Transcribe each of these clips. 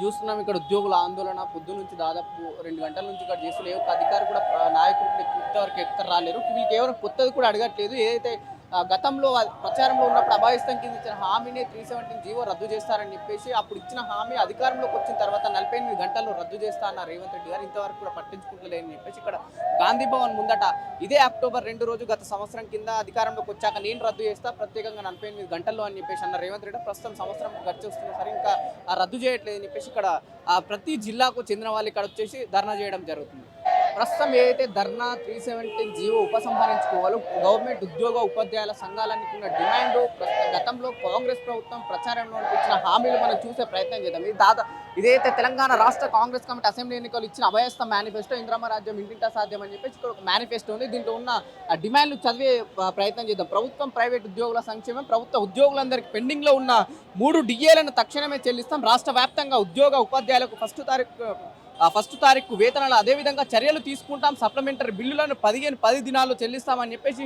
చూస్తున్నాం ఇక్కడ ఉద్యోగుల ఆందోళన పొద్దు నుంచి దాదాపు 2 గంటల నుంచి ఇక్కడ చేస్తున్న ఏ ఒక్క అధికారి కూడా నాయకులు ఇంతవరకు ఎక్కడ రాలేరు. వీళ్ళకి ఎవరు కొత్తది కూడా అడగట్లేదు. ఏదైతే గతంలో ప్రచారంలో ఉన్నప్పుడు అభాయిస్తం కింద ఇచ్చిన హామీని 317 జీవో రద్దు చేస్తారని చెప్పేసి అప్పుడు ఇచ్చిన హామీ అధికారంలోకి వచ్చిన తర్వాత 48 గంటల్లో రద్దు చేస్తా అన్న రేవంత్ రెడ్డి గారు ఇంతవరకు కూడా పట్టించుకుంటలేని చెప్పేసి ఇక్కడ గాంధీ భవన్ ముందట ఇదే అక్టోబర్ 2 రోజు గత సంవత్సరం కింద అధికారంలోకి వచ్చాక నేను రద్దు చేస్తా ప్రత్యేకంగా 48 గంటల్లో అని చెప్పేసి అన్న రేవంత్ రెడ్డి ప్రస్తుతం సంవత్సరం గడిచి వస్తున్నా సరే ఇంకా రద్దు చేయట్లేదు అని చెప్పేసి ఇక్కడ ప్రతి జిల్లాకు చెందిన వాళ్ళు ఇక్కడ వచ్చేసి ధర్నా చేయడం జరుగుతుంది. ప్రస్తుతం ఏదైతే ధర్నా 317 జీవో ఉపసంహరించుకోవాలో గవర్నమెంట్ ఉద్యోగ ఉపాధ్యాయుల సంఘాలన్నీ ఉన్న డిమాండ్ గతంలో కాంగ్రెస్ ప్రభుత్వం ప్రచారంలో ఇచ్చిన హామీలు మనం చూసే ప్రయత్నం చేద్దాం. ఇదైతే తెలంగాణ రాష్ట్ర కాంగ్రెస్ కమిటీ అసెంబ్లీ ఎన్నికలు ఇచ్చిన అభయస్థ మేనిఫెస్టో ఇంద్రమ్మ రాజ్యం ఇంటింటా సాధ్యం అని చెప్పేసి ఇక్కడ ఒక మేనిఫెస్టో ఉంది. దీంట్లో ఉన్న డిమాండ్లు చదివే ప్రయత్నం చేద్దాం. ప్రభుత్వం ప్రైవేట్ ఉద్యోగుల సంక్షేమం, ప్రభుత్వ ఉద్యోగులందరికీ పెండింగ్లో ఉన్న 3 డిఏలను తక్షణమే చెల్లిస్తాం. రాష్ట్ర వ్యాప్తంగా ఉద్యోగ ఉపాధ్యాయులకు ఫస్ట్ తారీఖు వేతనాలు అదేవిధంగా చర్యలు తీసుకుంటాం. సప్లిమెంటరీ బిల్లులను 10 దినాల్లో చెల్లిస్తామని చెప్పేసి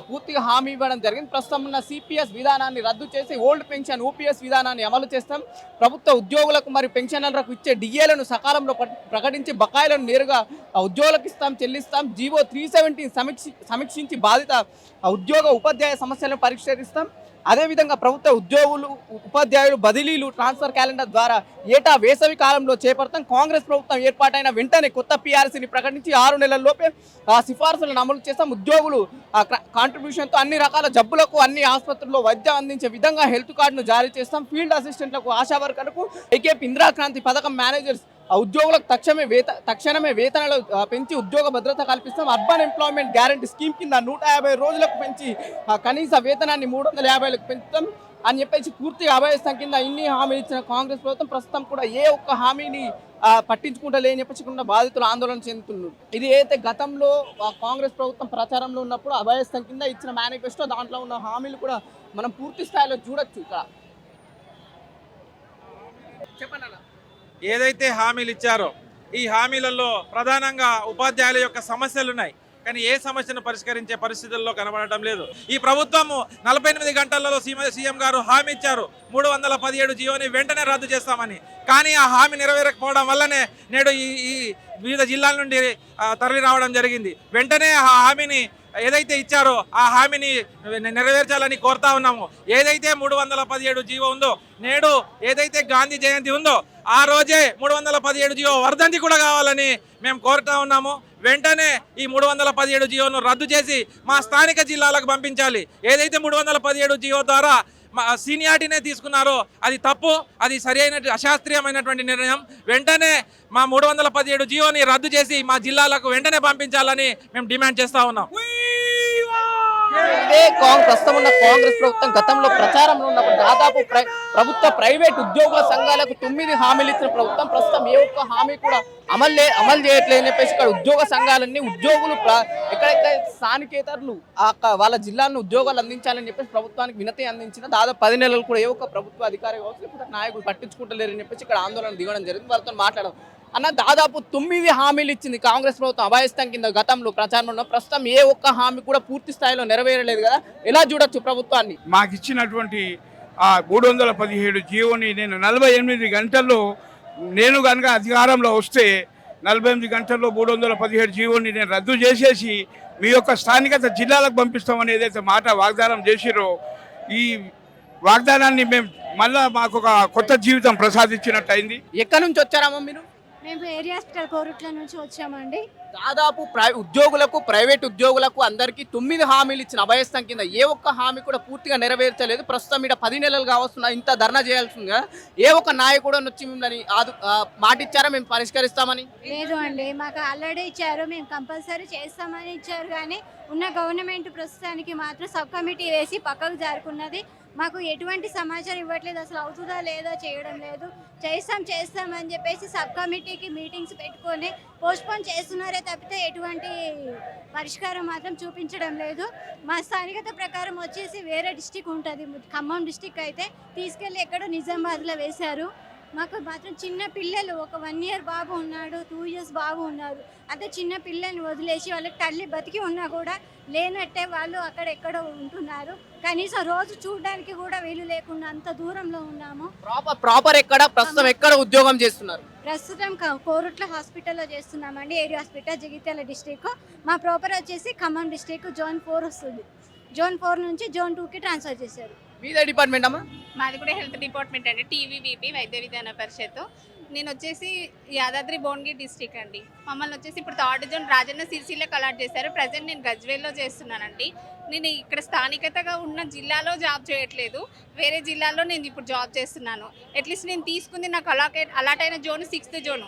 పూర్తిగా హామీ ఇవ్వడం జరిగింది. ప్రస్తుతం ఉన్న సిపిఎస్ విధానాన్ని రద్దు చేసి ఓల్డ్ పెన్షన్ ఓపీఎస్ విధానాన్ని అమలు చేస్తాం. ప్రభుత్వ ఉద్యోగులకు మరియు పెన్షనర్లకు ఇచ్చే డిఏలను సకాలంలో ప్రకటించి బకాయిలను నేరుగా ఉద్యోగులకు చెల్లిస్తాం. జీవో 317 సమీక్షించి బాధిత ఉద్యోగ ఉపాధ్యాయ సమస్యలను పరిష్కరిస్తాం. అదేవిధంగా ప్రభుత్వ ఉద్యోగులు ఉపాధ్యాయులు బదిలీలు ట్రాన్స్ఫర్ క్యాలెండర్ ద్వారా ఏటా వేసవి కాలంలో చేపడతాం. కాంగ్రెస్ ప్రభుత్వం ఏర్పాటైన వెంటనే కొత్త పీఆర్సీని ప్రకటించి 6 నెలల్లోపే సిఫార్సులను అమలు చేస్తాం. ఉద్యోగులు కాంట్రిబ్యూషన్తో అన్ని రకాల జబ్బులకు అన్ని ఆసుపత్రుల్లో వైద్యం అందించే విధంగా హెల్త్ కార్డును జారీ చేస్తాం. ఫీల్డ్ అసిస్టెంట్లకు ఆశా వర్కర్లకు ఏకేపీ ఇందిరాక్రాంతి పథకం మేనేజర్స్ ఉద్యోగులకు తక్షణమే వేతనాలు పెంచి ఉద్యోగ భద్రత కల్పిస్తాం. అర్బన్ ఎంప్లాయ్మెంట్ గ్యారంటీ స్కీమ్ కింద 150 రోజులకు పెంచి కనీస వేతనాన్ని 350లకు పెంచుతాం అని చెప్పేసి పూర్తిగా అభయస్థం కింద ఇన్ని హామీలు ఇచ్చిన కాంగ్రెస్ ప్రభుత్వం ప్రస్తుతం కూడా ఏ ఒక్క హామీని పట్టించుకుంటలేని చెప్పకుండా బాధితులు ఆందోళన చెందుతున్నారు. ఇది అయితే గతంలో కాంగ్రెస్ ప్రభుత్వం ప్రచారంలో ఉన్నప్పుడు అభయస్థం కింద ఇచ్చిన మేనిఫెస్టో దాంట్లో ఉన్న హామీలు కూడా మనం పూర్తి స్థాయిలో చూడొచ్చు. ఇక్కడ చెప్పండి అన్న. ఏదైతే హామీలు ఇచ్చారో ఈ హామీలలో ప్రధానంగా ఉపాధ్యాయుల యొక్క సమస్యలు ఉన్నాయి, కానీ ఏ సమస్యను పరిష్కరించే పరిస్థితుల్లో కనబడటం లేదు. ఈ ప్రభుత్వము 48 గంటలలో సీఎం గారు హామీ ఇచ్చారు 317 జీవోని వెంటనే రద్దు చేస్తామని. కానీ ఆ హామీ నెరవేరకపోవడం వల్లనే నేడు ఈ వివిధ జిల్లాల నుండి తరలి రావడం జరిగింది. వెంటనే ఆ హామీని ఏదైతే ఇచ్చారో ఆ హామీని నెరవేర్చాలని కోరుతా ఉన్నాము. ఏదైతే 317 జీవో ఉందో నేడు ఏదైతే గాంధీ జయంతి ఉందో ఆ రోజే 317 జీవో వర్ధంతి కూడా కావాలని మేము కోరుతా ఉన్నాము. వెంటనే ఈ 317 జీవోను రద్దు చేసి మా స్థానిక జిల్లాలకు పంపించాలి. ఏదైతే 317 జీవో ద్వారా సీనియారిటీనే తీసుకున్నారో అది తప్పు, అది సరి అయిన అశాస్త్రీయమైనటువంటి నిర్ణయం. వెంటనే మా 317 జీవోని రద్దు చేసి మా జిల్లాలకు వెంటనే పంపించాలని మేము డిమాండ్ చేస్తా ఉన్నాం. ఇదే ప్రస్తుతం ఉన్న కాంగ్రెస్ ప్రభుత్వం గతంలో ప్రచారంలో ఉన్నప్పుడు దాదాపు ప్రభుత్వ ప్రైవేట్ ఉద్యోగుల సంఘాలకు 9 హామీలు ఇచ్చిన ప్రభుత్వం ప్రస్తుతం ఏ ఒక్క హామీ కూడా అమలు చేయట్లేదని చెప్పేసి ఇక్కడ ఉద్యోగ సంఘాలన్నీ ఉద్యోగులు ఎక్కడెక్కడ స్థానికేతరులు వాళ్ళ జిల్లాలను ఉద్యోగాలు అందించాలని చెప్పేసి ప్రభుత్వానికి వినతి అందించిన దాదాపు 10 నెలలు కూడా ఏ ఒక్క ప్రభుత్వ అధికారి కావచ్చు నాయకులు పట్టించుకుంటలేరని చెప్పేసి ఇక్కడ ఆందోళన దిగడం జరిగింది. వాళ్ళతో మాట్లాడడం అన్న దాదాపు 9 హామీలు ఇచ్చింది కాంగ్రెస్ ప్రభుత్వం అభయస్థం కింద గతంలో ప్రచారంలో. ప్రస్తుతం ఏ ఒక్క హామీ కూడా పూర్తి స్థాయిలో నెరవేరలేదు కదా, ఎలా చూడొచ్చు ప్రభుత్వాన్ని? మాకు ఇచ్చినటువంటి 317 జీవోని నేను 48 గంటల్లో నేను కనుక అధికారంలో వస్తే 48 గంటల్లో 317 జీవోని నేను రద్దు చేసేసి మీ యొక్క స్థానికత జిల్లాలకు పంపిస్తామని ఏదైతే మాట వాగ్దానం చేసిరో ఈ వాగ్దానాన్ని మేము మళ్ళా మాకు ఒక కొత్త జీవితం ప్రసాదించినట్టు అయింది. ఎక్కడి నుంచి వచ్చారమ్మా మీరు? మేము ఏరియా హాస్పిటల్ కోరుట్ల నుంచి వచ్చామండి. దాదాపు ఉద్యోగులకు ప్రైవేట్ ఉద్యోగులకు అందరికీ 9 హామీలు ఇచ్చిన అభయస్థం కింద ఏ ఒక్క హామీ కూడా పూర్తిగా నెరవేర్చలేదు. ప్రస్తుతం ఇక్కడ 10 నెలలు కావస్తున్నా ఇంత ధర్నా చేయాల్సింది కదా, ఏ ఒక్క నాయకుడు వచ్చి మిమ్మల్ని మాట ఇచ్చారా మేము పరిష్కరిస్తామని? లేదు అండి, మాకు ఆల్రెడీ ఇచ్చారు, మేము కంపల్సరీ చేస్తామని ఇచ్చారు. కానీ ఉన్న గవర్నమెంట్ ప్రస్తుతానికి మాత్రం సబ్ కమిటీ వేసి పక్కకు జారుకున్నది. మాకు ఎటువంటి సమాచారం ఇవ్వట్లేదు, అసలు అవుతుందా లేదా చేయడం లేదు. చేస్తామని చెప్పేసి సబ్ కమిటీకి మీటింగ్స్ పెట్టుకొని పోస్ట్పోన్ చేస్తున్నారే తప్పితే ఎటువంటి పరిష్కారం మాత్రం చూపించడం లేదు. మా స్థానికత ప్రకారం వచ్చేసి వేరే డిస్టిక్ ఉంటుంది, ఖమ్మం డిస్టిక్ అయితే తీసుకెళ్ళి ఎక్కడో నిజామాబాద్లో వేశారు. మాకు మాత్రం చిన్న పిల్లలు ఒక 1 ఇయర్ బాబు ఉన్నాడు, 2 ఇయర్స్ బాబు ఉన్నారు. అదే చిన్న పిల్లల్ని వదిలేసి వాళ్ళకి తల్లి బతికి ఉన్నా కూడా లేనట్టే వాళ్ళు అక్కడ ఎక్కడో ఉంటున్నారు. కనీసం రోజు చూడడానికి కూడా వీలు లేకుండా అంత దూరంలో ఉన్నాము. ప్రాపర్ ఎక్కడ ప్రస్తుతం ఎక్కడ ఉద్యోగం చేస్తున్నారు? ప్రస్తుతం కోరుట్ల హాస్పిటల్లో చేస్తున్నామండి, ఏరియా హాస్పిటల్, జగిత్యాల డిస్టిక్. మా ప్రాపర్ వచ్చేసి ఖమ్మం డిస్టిక్, జోన్ 4 వస్తుంది. జోన్ 4 నుంచి జోన్ 2కి ట్రాన్స్ఫర్ చేశారు. మీదే డిపార్ట్మెంట్ అమ్మా? మాది కూడా హెల్త్ డిపార్ట్మెంట్ అండి, టీవీవీపీ వైద్య విధాన పరిషత్. నేను వచ్చేసి యాదాద్రి భువనగిరి డిస్టిక్ అండి. మమ్మల్ని వచ్చేసి ఇప్పుడు 3rd జోన్ రాజన్న సిరిసిల్లకు అలాట్ చేశారు. ప్రజెంట్ నేను గజ్వేల్లో చేస్తున్నానండి. నేను ఇక్కడ స్థానికతగా ఉన్న జిల్లాలో జాబ్ చేయట్లేదు, వేరే జిల్లాలో నేను ఇప్పుడు జాబ్ చేస్తున్నాను. అట్లీస్ట్ నేను తీసుకుంది నాకు అలాట్ అయిన జోన్ 6th జోన్.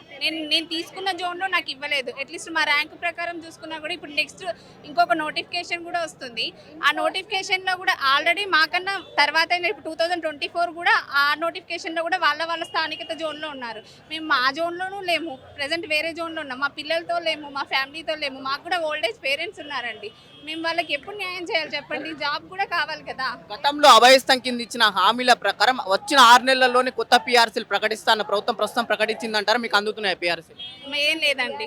నేను తీసుకున్న జోన్లో నాకు ఇవ్వలేదు. అట్లీస్ట్ మా ర్యాంక్ ప్రకారం చూసుకున్నా కూడా ఇప్పుడు నెక్స్ట్ ఇంకొక నోటిఫికేషన్ కూడా వస్తుంది. ఆ నోటిఫికేషన్లో కూడా ఆల్రెడీ మాకన్నా తర్వాత ఇప్పుడు 2024 కూడా ఆ నోటిఫికేషన్లో కూడా వాళ్ళ స్థానికత జోన్లో ఉన్నారు. మేము మా జోన్లోనూ లేము, ప్రజెంట్ వేరే జోన్లో ఉన్నాం. మా పిల్లలతో లేము, మా ఫ్యామిలీతో లేము. మాకు కూడా ఓల్డేజ్ పేరెంట్స్ ఉన్నారండి. మేము వాళ్ళకి ఎప్పుడు న్యాయం చేయాలి చెప్పండి? జాబ్ కూడా కావాలి కదా. గతంలో అభయస్థం కింద ఇచ్చిన హామీల ప్రకారం వచ్చిన 6 నెలల్లోనే కొత్త పిఆర్సీలు ప్రకటిస్తాన ప్రభుత్వం ప్రస్తుతం ప్రకటించిందంటారు. మీకు అందుతున్నాయి పిఆర్సీ? ఏం లేదండి,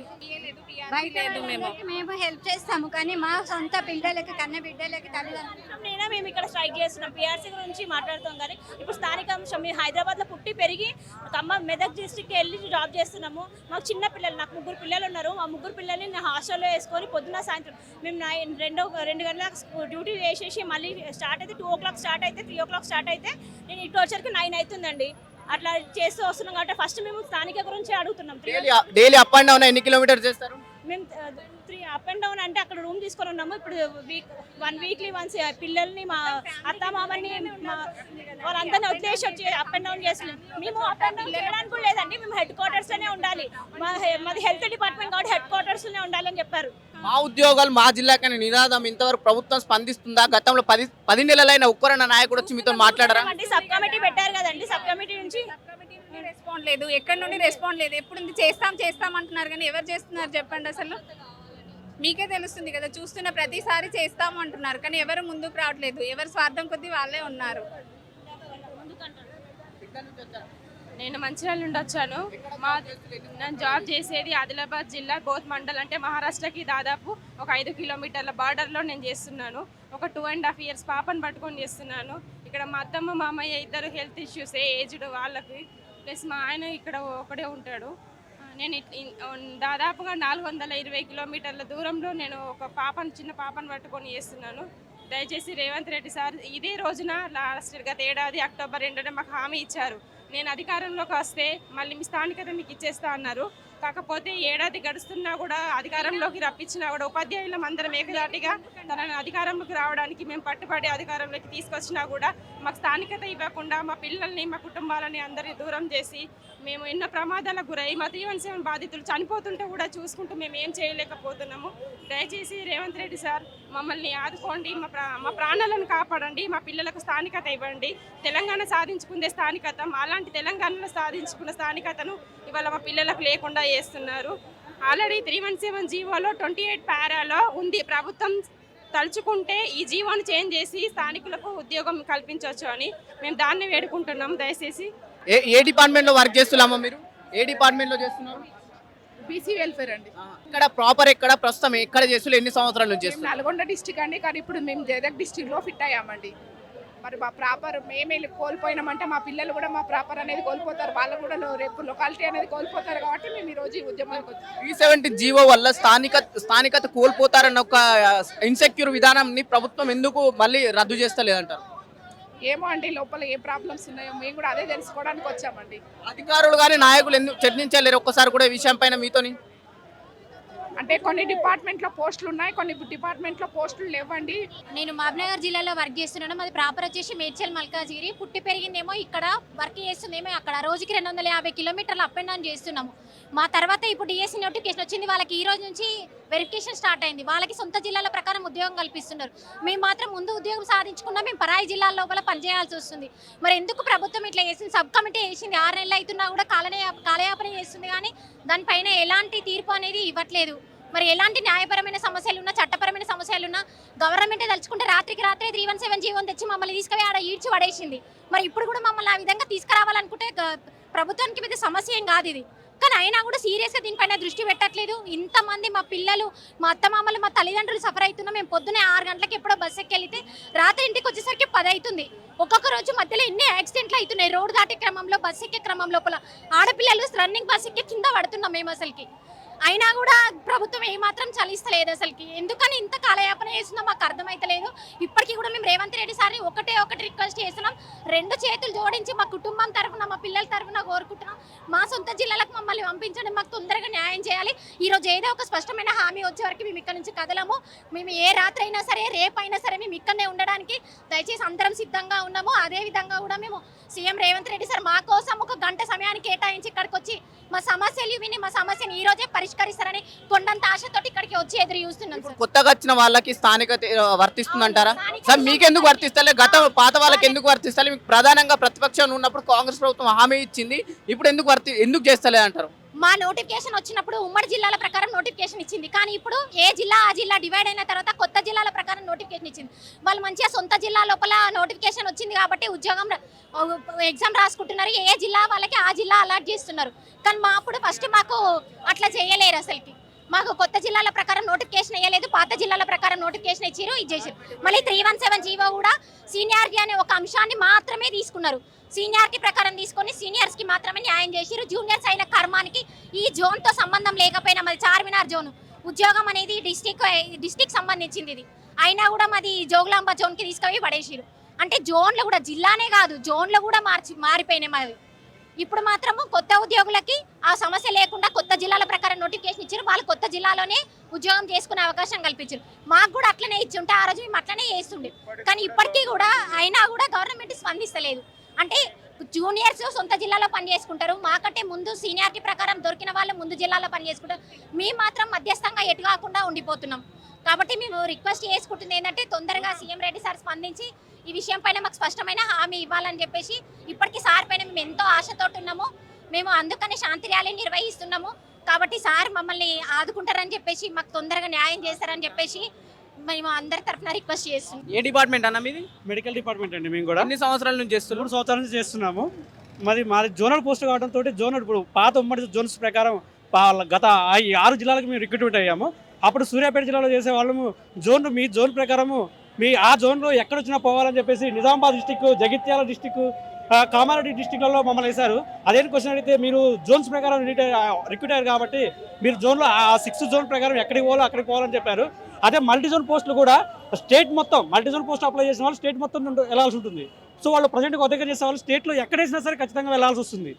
మేము హెల్ప్ చేస్తాము కానీ మా సొంత పిల్లలకి, కన్న బిడ్డలకి, తల్లిదండ్రులు మేము ఇక్కడ స్ట్రైక్ చేస్తున్నాం. పిఆర్సీ గురించి మాట్లాడుతాం కానీ ఇప్పుడు స్థానిక అంశం. మేము హైదరాబాద్లో పుట్టి పెరిగి ఖమ్మం మెదక్ డిస్ట్రిక్ట్కి వెళ్ళి జాబ్ చేస్తున్నాము. మాకు చిన్న పిల్లలు, నాకు 3 పిల్లలు ఉన్నారు. మా 3 పిల్లల్ని నేను హాస్టల్లో వేసుకొని పొద్దున సాయంత్రం మేము 2 గంటలకు డ్యూటీ వేసేసి మళ్ళీ స్టార్ట్ అయితే 2 o'clock స్టార్ట్ అయితే 3 o'clock స్టార్ట్ అయితే నేను ఇటు వచ్చరికి 9 అవుతుందండి. అట్లా చేస్తూ వస్తున్నాం కాబట్టి ఫస్ట్ మేము స్థానిక గురించి అడుగుతున్నాం. డైలీ అప్ అండ్ డౌన్ ఎన్ని కిలోమీటర్స్ చేస్తారు? మేము 3 అప్ అండ్ డౌన్ అంటే అక్కడ రూమ్ తీసుకొని ఉన్నాము. ఇప్పుడు 1 వీక్లీ వన్స్ పిల్లల్ని, మా అత్త మామని, వాళ్ళందరినీ వదిలేసి వచ్చి అప్ అండ్ డౌన్ చేస్తున్నాం. మేము అప్ అండ్ డౌన్ చేయడానికి కూడా లేదండి, మేము హెడ్ క్వార్టర్స్లోనే ఉండాలి. మాది హెల్త్ డిపార్ట్మెంట్ కాబట్టి హెడ్ క్వార్టర్స్లోనే ఉండాలని చెప్పారు. మా ఉద్యోగాలు మా జిల్లాకని నినాదం ఇంతవరకు ప్రభుత్వం స్పందిస్తుందా? గతంలో 10 నెలలైన ఒక్కరన్న నాయకుడు వచ్చి మీతో మాట్లాడరా? సబ్ కమిటీ పెట్టారు కదండి, సబ్ కమిటీ నుంచి రెస్పాండ్ లేదు, ఎక్కడి నుండి రెస్పాండ్ లేదు. ఎప్పుడు చేస్తాం అంటున్నారు కానీ ఎవరు చేస్తున్నారు చెప్పండి? అసలు మీకే తెలుస్తుంది కదా, చూస్తున్న ప్రతిసారి చేస్తాము అంటున్నారు కానీ ఎవరు ముందుకు రావట్లేదు. ఎవరు స్వార్థం కొద్దీ వాళ్ళే ఉన్నారు. నేను మంచిర్యాల నుండి వచ్చాను. నేను జాబ్ చేసేది ఆదిలాబాద్ జిల్లా గోత్ మండల్, అంటే మహారాష్ట్రకి దాదాపు ఒక 5 కిలోమీటర్ల బార్డర్లో నేను చేస్తున్నాను. ఒక 2.5 years పాపను పట్టుకొని చేస్తున్నాను. ఇక్కడ మా అత్తమ్మ మామయ్య ఇద్దరు హెల్త్ ఇష్యూస్, ఏజ్డ్ వాళ్ళకి, ప్లస్ మా ఆయన ఇక్కడ ఒకడే ఉంటాడు. నేను దాదాపుగా 420 కిలోమీటర్ల దూరంలో నేను ఒక చిన్న పాపను పట్టుకొని చేస్తున్నాను. దయచేసి రేవంత్ రెడ్డి సార్ ఇదే రోజున గత ఏడాది అక్టోబర్ 2న మాకు హామీ ఇచ్చారు. నేను అధికారంలోకి వస్తే మళ్ళీ మీ స్థానికత మీకు ఇచ్చేస్తా అన్నారు. కాకపోతే ఏడాది గడుస్తున్నా కూడా అధికారంలోకి రప్పించినా కూడా ఉపాధ్యాయులం అందరం ఏకదాటిగా తనని అధికారంలోకి రావడానికి మేము పట్టుబడి అధికారంలోకి తీసుకొచ్చినా కూడా మాకు స్థానికత ఇవ్వకుండా మా పిల్లల్ని, మా కుటుంబాలని అందరినీ దూరం చేసి మేము ఎన్నో ప్రమాదాలకు గురై మా 317 బాధితులు చనిపోతుంటే కూడా చూసుకుంటూ మేము ఏం చేయలేకపోతున్నాము. దయచేసి రేవంత్ రెడ్డి సార్ మమ్మల్ని ఆదుకోండి, మా ప్రాణాలను కాపాడండి, మా పిల్లలకు స్థానికత ఇవ్వండి. తెలంగాణ సాధించుకుందే స్థానికత, అలాంటి తెలంగాణలో సాధించుకున్న స్థానికతను ఇవాళ మా పిల్లలకు లేకుండా చేస్తున్నారు. ఆల్రెడీ 317 జీవోలో 28 పారాలో ఉంది. ప్రభుత్వం తలుచుకుంటే ఈ జీవోను చేంజ్ చేసి స్థానికులకు ఉద్యోగం కల్పించవచ్చు అని మేము దాన్ని వేడుకుంటున్నాం. దయచేసి ఏ డిపార్ట్మెంట్లో వర్క్ చేస్తున్నామా మీరు? ఏ డిపార్ట్మెంట్లో చేస్తున్నారు? బీసీ వెల్ఫేర్ అండి. ఇక్కడ ప్రాపర్ ఎక్కడ ప్రస్తుతం ఎక్కడ చేస్తున్నారు? ఎన్ని సంవత్సరాల నుంచి చేస్తున్నారు? నల్గొండ డిస్టిక్ అండి, కానీ ఇప్పుడు మేము మెదక్ డిస్టిక్లో ఫిట్ అయ్యామండి. మరి మా ప్రాపర్ మేమే కోల్పోయినామంటే మా పిల్లలు కూడా మా ప్రాపర్ అనేది కోల్పోతారు, వాళ్ళు కూడా రేపు లొకాలిటీ అనేది కోల్పోతారు. కాబట్టి మేము ఈరోజు ఈ ఉద్యమానికి వచ్చాము. 370 జీవో వల్ల స్థానికత కోల్పోతారన్న ఒక ఇన్సెక్యూర్ విధానాన్ని ప్రభుత్వం ఎందుకు మళ్ళీ రద్దు చేస్తలేదంటారు? ఏమో అండి, లోపల ఏ ప్రాబ్లమ్స్ ఉన్నాయో మేము కూడా అదే తెలుసుకోవడానికి వచ్చామండి. అధికారులు కానీ నాయకులు ఎందుకు చర్చించలేరు ఒక్కసారి కూడా ఈ విషయం పైన మీతోని? అంటే కొన్ని డిపార్ట్మెంట్లో పోస్టులు ఉన్నాయి, కొన్ని డిపార్ట్మెంట్లో పోస్టులు లేవండి. నేను మహబూబ్నగర్ జిల్లాలో వర్క్ చేస్తున్నాను. మాది ప్రాపర్ వచ్చేసి మేడ్చల్ మల్కాజిగిరి. పుట్టి పెరిగిందేమో ఇక్కడ, వర్క్ చేస్తుందేమో అక్కడ. రోజుకి 250 కిలోమీటర్లు అప్ అండ్ డౌన్ చేస్తున్నాము. మా తర్వాత ఇప్పుడు డిఎస్సి నోటిఫికేషన్ వచ్చింది, వాళ్ళకి ఈ రోజు నుంచి వెరిఫికేషన్ స్టార్ట్ అయింది. వాళ్ళకి సొంత జిల్లాల ప్రకారం ఉద్యోగం కల్పిస్తున్నారు. మేము మాత్రం ముందు ఉద్యోగం సాధించుకున్నా మేము పరాయి జిల్లాల లోపల పనిచేయాల్సి వస్తుంది. మరి ఎందుకు ప్రభుత్వం ఇట్లా చేసింది? సబ్ కమిటీ వేసింది, 6 నెలలు అవుతున్నా కూడా కాలయాపన చేస్తుంది కానీ దానిపైన ఎలాంటి తీర్పు అనేది ఇవ్వట్లేదు. మరి ఎలాంటి న్యాయపరమైన సమస్యలు ఉన్నా, చట్టపరమైన సమస్యలు ఉన్నా గవర్నమెంటే తలుచుకుంటే రాత్రికి రాత్రే 317 జీవోని తెచ్చి మమ్మల్ని తీసుకుపోయి ఆడ ఈడ్చి పడేసింది. మరి ఇప్పుడు కూడా మమ్మల్ని ఆ విధంగా తీసుకురావాలనుకుంటే ప్రభుత్వానికి పెద్ద సమస్య ఏం కాదు ఇది. కానీ అయినా కూడా సీరియస్గా దీనిపైన దృష్టి పెట్టట్లేదు. ఇంతమంది మా పిల్లలు, మా అత్తమామలు, మా తల్లిదండ్రులు సఫర్ అవుతున్నాం. మేము పొద్దునే 6 గంటలకు ఎప్పుడో బస్సు ఎక్కి వెళ్తే రాత్రి ఇంటికి వచ్చేసరికి 10 అవుతుంది. ఒక్కొక్క రోజు మధ్యలో ఎన్ని యాక్సిడెంట్లు అవుతున్నాయి. రోడ్డు దాటే క్రమంలో, బస్సు ఎక్కే క్రమం లోపల ఆడపిల్లలు రన్నింగ్ బస్సు ఎక్కి కింద పడుతున్నాం మేము అసలుకి. అయినా కూడా ప్రభుత్వం ఏమాత్రం చలిస్తలేదు అసలుకి. ఎందుకని ఇంత కాలయాపన చేస్తుందో మాకు అర్థమైతలేదు. ఇప్పటికీ కూడా మేము రేవంత్ రెడ్డి సార్ని ఒకటి రిక్వెస్ట్ చేస్తున్నాం. 2 చేతులు జోడించి మా కుటుంబం తరఫున, మా పిల్లల తరఫున కోరుకుంటున్నాం. మా సొంత జిల్లాలకు మమ్మల్ని పంపించండి, మాకు తొందరగా న్యాయం చేయాలి. ఈరోజు ఏదో ఒక స్పష్టమైన హామీ వచ్చే వరకు మేము ఇక్కడ నుంచి కదలము. మేము ఏ రాత్రి అయినా సరే, రేపైనా సరే మేము ఇక్కడనే ఉండడానికి దయచేసి అందరం సిద్ధంగా ఉన్నాము. అదేవిధంగా కూడా మేము సీఎం రేవంత్ రెడ్డి సార్ మా కోసం 1 గంట సమయాన్ని కేటాయించి ఇక్కడికి వచ్చి మా సమస్యలు విని మా సమస్యను ఈ రోజే పరిష్కరిస్తారని కొండంత ఆశతోటి ఇక్కడికి వచ్చి ఎదురు చూస్తున్నాం సార్. కొత్తగా వచ్చిన వాళ్ళకి స్థానికత వర్తిస్తుందంటారా సార్? మీకెందుకు వర్తిస్తలే? పాత వాళ్ళకి ఎందుకు వర్తిస్తలే? మీకు ప్రధానంగా ప్రతిపక్షం ఉన్నప్పుడు కాంగ్రెస్ ప్రభుత్వం హామీ ఇచ్చింది, ఇప్పుడు ఎందుకు చేస్తలే అంటారు? మా నోటిఫికేషన్ వచ్చినప్పుడు ఉమ్మడి జిల్లాల ప్రకారం నోటిఫికేషన్ ఇచ్చింది. కానీ ఇప్పుడు ఏ జిల్లా ఆ జిల్లా డివైడ్ అయిన తర్వాత కొత్త జిల్లాల ప్రకారం నోటిఫికేషన్ ఇచ్చింది. వాళ్ళు మంచిగా సొంత జిల్లా లోపల నోటిఫికేషన్ వచ్చింది కాబట్టి ఉద్యోగం ఎగ్జామ్ రాసుకుంటున్నారు. ఏ జిల్లా వాళ్ళకి ఆ జిల్లా అలాట్ చేస్తున్నారు. కానీ మా అప్పుడు ఫస్ట్ మాకు అట్లా చేయలేరు అసలుకి. మాకు కొత్త జిల్లాల ప్రకారం నోటిఫికేషన్ వేయలేదు, పాత జిల్లాల ప్రకారం నోటిఫికేషన్ ఇచ్చారు, ఇది చేశారు. మళ్ళీ 317 జీవో కూడా సీనియారిటీ అనే ఒక అంశాన్ని మాత్రమే తీసుకున్నారు. సీనియారిటీ ప్రకారం తీసుకొని సీనియర్స్కి మాత్రమే న్యాయం చేశారు. జూనియర్స్ అయిన కర్మానికి ఈ జోన్తో సంబంధం లేకపోయినా, మాది చార్మినార్ జోన్ ఉద్యోగం అనేది డిస్టిక్ సంబంధించింది. ఇది అయినా కూడా మాది జోగులాంబ జోన్కి తీసుకుపోయి పడేసారు. అంటే జోన్లో కూడా, జిల్లానే కాదు జోన్లో కూడా మారిపోయినాయి మాది. ఇప్పుడు మాత్రము కొత్త ఉద్యోగులకి ఆ సమస్య లేకుండా కొత్త జిల్లాల ప్రకారం నోటిఫికేషన్ ఇచ్చారు. వాళ్ళు కొత్త జిల్లాలోనే ఉద్యోగం చేసుకునే అవకాశం కల్పించారు. మాకు కూడా అట్లనే ఇచ్చి ఉంటే ఆ రోజు మేము అట్లనే చేస్తుండే. కానీ ఇప్పటికీ కూడా అయినా కూడా గవర్నమెంట్ స్పందిస్తలేదు. అంటే జూనియర్స్ సొంత జిల్లాలో పని చేసుకుంటారు, మాకంటే ముందు సీనియారిటీ ప్రకారం దొరికిన వాళ్ళు ముందు జిల్లాలో పని చేసుకుంటారు. మేము మాత్రం మధ్యస్థంగా ఎటు కాకుండా ఉండిపోతున్నాం. కాబట్టి మేము రిక్వెస్ట్ చేసుకుంటుంది ఏంటంటే తొందరగా సీఎం రెడ్డి సార్ స్పందించి ఈ విషయం పైన మాకు స్పష్టమైన హామీ ఇవ్వాలని చెప్పేసి, ఇప్పటికీ సార్ పైన మేము ఎంతో ఆశతో ఉన్నాము. మేము అందుకని శాంతి ర్యాలీ నిర్వహిస్తున్నాము. కాబట్టి సార్ మమ్మల్ని ఆదుకుంటారని చెప్పేసి, మాకు తొందరగా న్యాయం చేస్తారని చెప్పేసి మేము అందరి తరఫున రిక్వెస్ట్ చేస్తున్నాం. ఏ డిపార్ట్మెంట్ అన్న మీది? మెడికల్ డిపార్ట్మెంట్ అండి. మేము కూడా ఎన్ని సంవత్సరాల నుంచి చేస్తున్నాం? 3 సంవత్సరాల నుంచి చేస్తున్నాము. మాది జోనల్ పోస్ట్ కావడంతో జోనల్ ఇప్పుడు పాత ఉమ్మడి జోన్స్ ప్రకారం గత 6 జిల్లాలకు మేము రిక్రూట్మెంట్ అయ్యాము. అప్పుడు సూర్యాపేట జిల్లాలో చేసే వాళ్ళము మీ జోన్ ప్రకారము ఆ జోన్లో ఎక్కడొచ్చినా పోవాలని చెప్పేసి నిజామాబాద్ డిస్టిక్, జగిత్యాల డిస్టిక్, కామారెడ్డి డిస్టిక్లలో మమ్మల్ని వేశారు. అదేం క్వశ్చన్ అడిగితే మీరు జోన్స్ ప్రకారం రిక్రూట్ అయ్యారు కాబట్టి మీరు జోన్లో ఆ 6 జోన్ ప్రకారం ఎక్కడికి పోవాలో అక్కడికి పోవాలని చెప్పారు. అదే మల్టీ జోన్ పోస్టులు కూడా స్టేట్ మొత్తం, మల్టీ జోన్ పోస్ట్ అప్లై చేసిన వాళ్ళు స్టేట్ మొత్తం వెళ్ళాల్సి ఉంటుంది. సో వాళ్ళు ప్రజెంట్ కొత్త దగ్గర చేసే వాళ్ళు స్టేట్లో ఎక్కడేసినా సరే ఖచ్చితంగా వెళ్ళాల్సి వస్తుంది.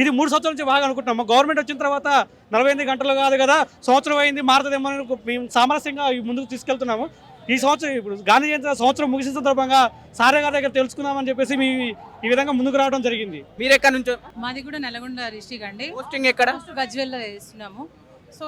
ఇది 3 సంవత్సరాల నుంచి బాగా అనుకుంటున్నాము. గవర్నమెంట్ వచ్చిన తర్వాత 48 గంటలు కాదు కదా, సంవత్సరం అయింది, మారుతుందేమో మేము సామరస్యంగా ముందుకు తీసుకెళ్తున్నాము. ఈ సంవత్సరం ఇప్పుడు గాంధీ జయంతి సంవత్సరం ముగిసిన సందర్భంగా సారే గారి దగ్గర తెలుసుకుందామని చెప్పేసి ఈ విధంగా ముందుకు రావడం జరిగింది. మీరు ఎక్కడి నుంచో? మాది కూడా నల్గొండ డిస్ట్రిక్ట్ అండి. పోస్టింగ్ ఎక్కడ? గజ్వేల్లో చేస్తున్నాము. సో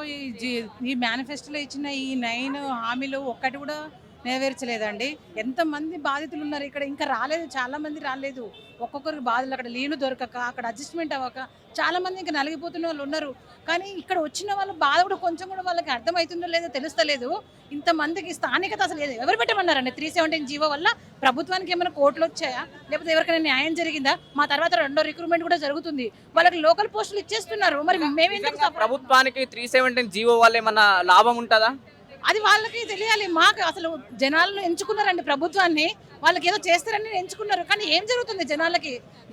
ఈ మేనిఫెస్టోలో ఇచ్చిన ఈ 9 హామీలు ఒక్కటి కూడా నెరవేర్చలేదండి. ఎంతమంది బాధితులు ఉన్నారు ఇక్కడ, ఇంకా రాలేదు, చాలా మంది రాలేదు. ఒక్కొక్కరికి బాధలు, అక్కడ లీను దొరకక, అక్కడ అడ్జస్ట్మెంట్ అవ్వక చాలా మంది ఇంకా నలిగిపోతున్న వాళ్ళు ఉన్నారు. కానీ ఇక్కడ వచ్చిన వాళ్ళ బాధ కూడా కొంచెం కూడా వాళ్ళకి అర్థమవుతుందో లేదో తెలుస్తలేదు. ఇంతమందికి స్థానికత అసలు ఎవరు పెట్టమన్నారండి? 317 జీవో వల్ల ప్రభుత్వానికి ఏమైనా కోట్లు వచ్చాయా, లేకపోతే ఎవరికైనా న్యాయం జరిగిందా? మా తర్వాత 2వ రిక్రూట్మెంట్ కూడా జరుగుతుంది. వాళ్ళకి లోకల్ పోస్టులు ఇచ్చేస్తున్నారు. మరి మేమేందుకు? ప్రభుత్వానికి 317 జీవో వల్ల ఏమన్నా లాభం ఉంటుందా? అది వాళ్ళకి తెలియాలి. మాకు అసలు జనాలను ఎంచుకున్నారండి ప్రభుత్వాన్ని, వాళ్ళకి ఏదో చేస్తారని ఎంచుకున్నారు. కానీ ఏం జరుగుతుంది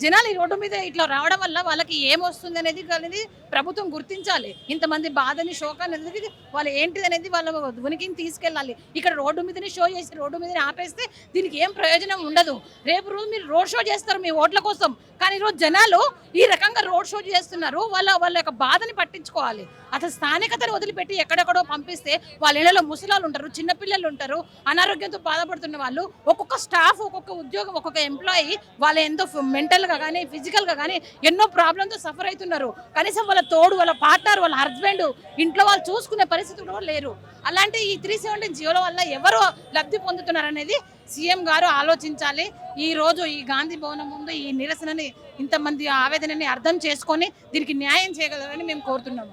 జనాలు ఈ రోడ్డు మీద ఇట్లా రావడం వల్ల వాళ్ళకి ఏమొస్తుంది అనేది ప్రభుత్వం గుర్తించాలి. ఇంతమంది బాధని, శోకాన్ని అనేది వాళ్ళు ఏంటిది అనేది వాళ్ళ ఉనికిని తీసుకెళ్ళాలి. ఇక్కడ రోడ్డు మీదనే షో చేసి రోడ్డు మీదనే ఆపేస్తే దీనికి ఏం ప్రయోజనం ఉండదు. రేపు రోజు మీరు రోడ్ షో చేస్తారు మీ ఓట్ల కోసం, కానీ ఈరోజు జనాలు ఈ రకంగా రోడ్ షో చేస్తున్నారు. వాళ్ళ యొక్క బాధని పట్టించుకోవాలి. అసలు స్థానికతను వదిలిపెట్టి ఎక్కడెక్కడో పంపిస్తే వాళ్ళ ఇళ్లలో ముసలాళ్ళు ఉంటారు, చిన్నపిల్లలు ఉంటారు, అనారోగ్యంతో బాధపడుతున్న వాళ్ళు. ఒక్కొక్క స్టాఫ్, ఒక్కొక్క ఉద్యోగం, ఒక్కొక్క ఎంప్లాయీ వాళ్ళు ఎంతో మెంటల్గా కానీ ఫిజికల్గా కానీ ఎన్నో ప్రాబ్లంతో సఫర్ అవుతున్నారు. కనీసం వాళ్ళ తోడు, వాళ్ళ పార్ట్నర్, వాళ్ళ హస్బెండ్, ఇంట్లో వాళ్ళు చూసుకునే పరిస్థితి కూడా లేరు. అలాంటి ఈ 317 జీవోల వల్ల ఎవరు లబ్ధి పొందుతున్నారు అనేది సీఎం గారు ఆలోచించాలి. ఈ రోజు ఈ గాంధీ భవనం ముందు ఈ నిరసనని, ఇంతమంది ఆవేదనని అర్థం చేసుకొని దీనికి న్యాయం చేయగలరని మేము కోరుతున్నాము.